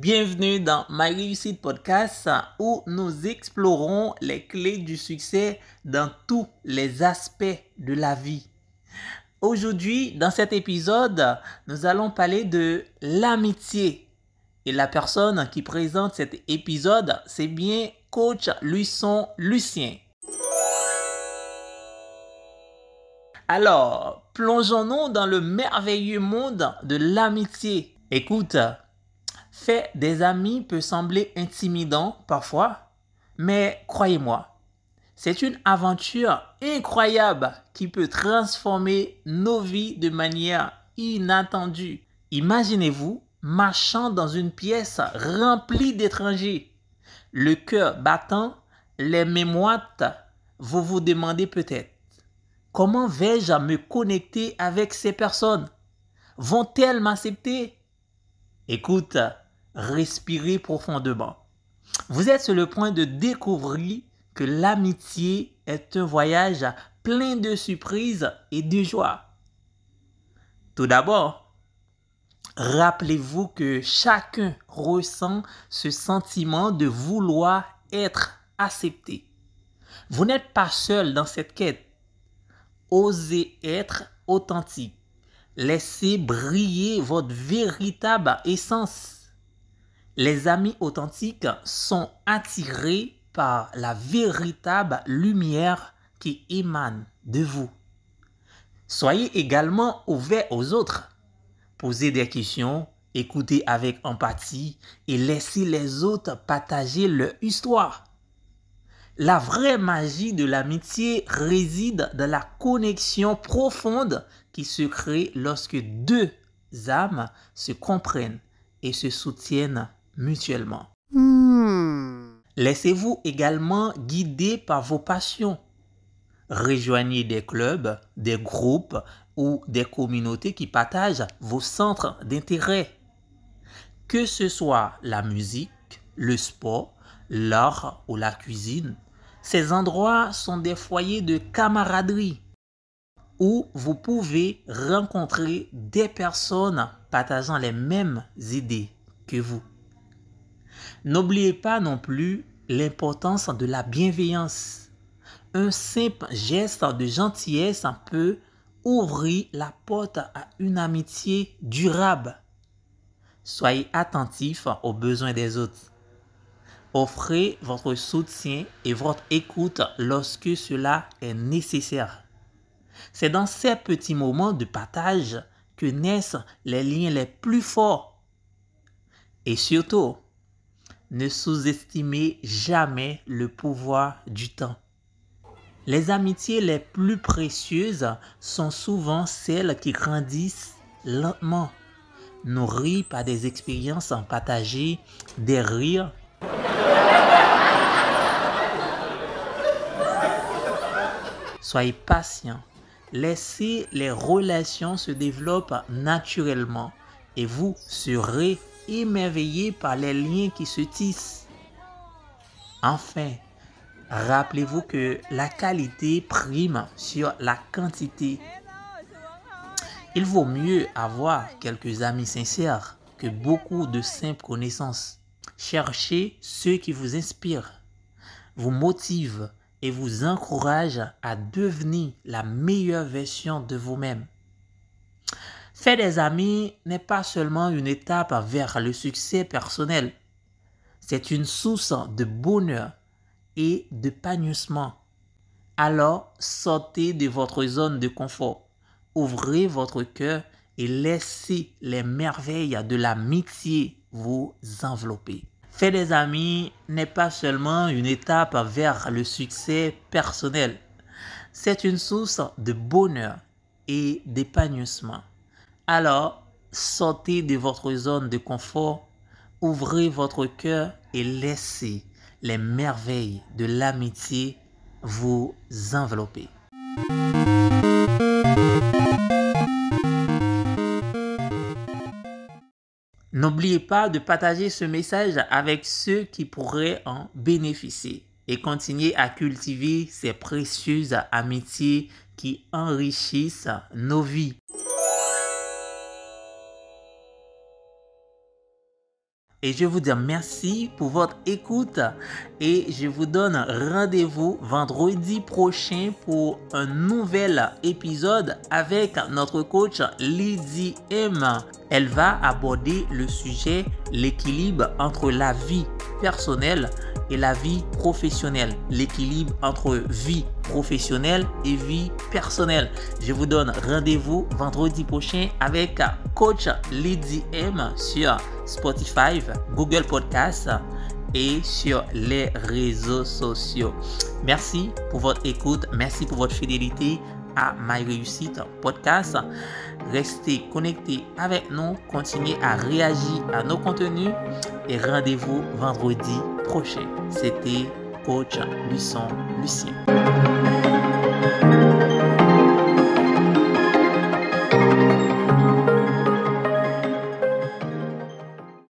Bienvenue dans My Réussite Podcast où nous explorons les clés du succès dans tous les aspects de la vie. Aujourd'hui, dans cet épisode, nous allons parler de l'amitié. Et la personne qui présente cet épisode, c'est bien Coach Luçon Lucien. Alors, plongeons-nous dans le merveilleux monde de l'amitié. Écoute, faire des amis peut sembler intimidant parfois, mais croyez-moi, c'est une aventure incroyable qui peut transformer nos vies de manière inattendue. Imaginez-vous marchant dans une pièce remplie d'étrangers, le cœur battant, les mains moites, vous vous demandez peut-être, comment vais-je me connecter avec ces personnes? Vont-elles m'accepter? Écoute, respirez profondément. Vous êtes sur le point de découvrir que l'amitié est un voyage plein de surprises et de joie. Tout d'abord, rappelez-vous que chacun ressent ce sentiment de vouloir être accepté. Vous n'êtes pas seul dans cette quête. Osez être authentique. Laissez briller votre véritable essence. Les amis authentiques sont attirés par la véritable lumière qui émane de vous. Soyez également ouverts aux autres. Posez des questions, écoutez avec empathie et laissez les autres partager leur histoire. La vraie magie de l'amitié réside dans la connexion profonde qui se crée lorsque deux âmes se comprennent et se soutiennent mutuellement. Laissez-vous également guider par vos passions. Rejoignez des clubs, des groupes ou des communautés qui partagent vos centres d'intérêt. Que ce soit la musique, le sport, l'art ou la cuisine, ces endroits sont des foyers de camaraderie où vous pouvez rencontrer des personnes partageant les mêmes idées que vous. N'oubliez pas non plus l'importance de la bienveillance. Un simple geste de gentillesse peut ouvrir la porte à une amitié durable. Soyez attentifs aux besoins des autres. Offrez votre soutien et votre écoute lorsque cela est nécessaire. C'est dans ces petits moments de partage que naissent les liens les plus forts. Et surtout, ne sous-estimez jamais le pouvoir du temps. Les amitiés les plus précieuses sont souvent celles qui grandissent lentement, nourries par des expériences partagées, des rires. Soyez patient. Laissez les relations se développer naturellement et vous serez émerveillés par les liens qui se tissent. Enfin, rappelez-vous que la qualité prime sur la quantité. Il vaut mieux avoir quelques amis sincères que beaucoup de simples connaissances. Cherchez ceux qui vous inspirent, vous motivent et vous encouragent à devenir la meilleure version de vous-même. Faire des amis n'est pas seulement une étape vers le succès personnel. C'est une source de bonheur et d'épanouissement. Alors, sortez de votre zone de confort. Ouvrez votre cœur et laissez les merveilles de l'amitié vous envelopper. Faire des amis n'est pas seulement une étape vers le succès personnel. C'est une source de bonheur et d'épanouissement. Alors, sortez de votre zone de confort, ouvrez votre cœur et laissez les merveilles de l'amitié vous envelopper. N'oubliez pas de partager ce message avec ceux qui pourraient en bénéficier et continuez à cultiver ces précieuses amitiés qui enrichissent nos vies. Et je vous dis merci pour votre écoute et je vous donne rendez-vous vendredi prochain pour un nouvel épisode avec notre coach Lydie M. Elle va aborder le sujet l'équilibre entre la vie personnelle et la vie professionnelle. L'équilibre entre vie professionnelle et vie personnelle. Je vous donne rendez-vous vendredi prochain avec coach Lydie M sur Spotify, Google Podcast et sur les réseaux sociaux. Merci pour votre écoute. Merci pour votre fidélité à My Réussite Podcast. Restez connectés avec nous. Continuez à réagir à nos contenus et rendez-vous vendredi prochain. C'était Coach Lucien.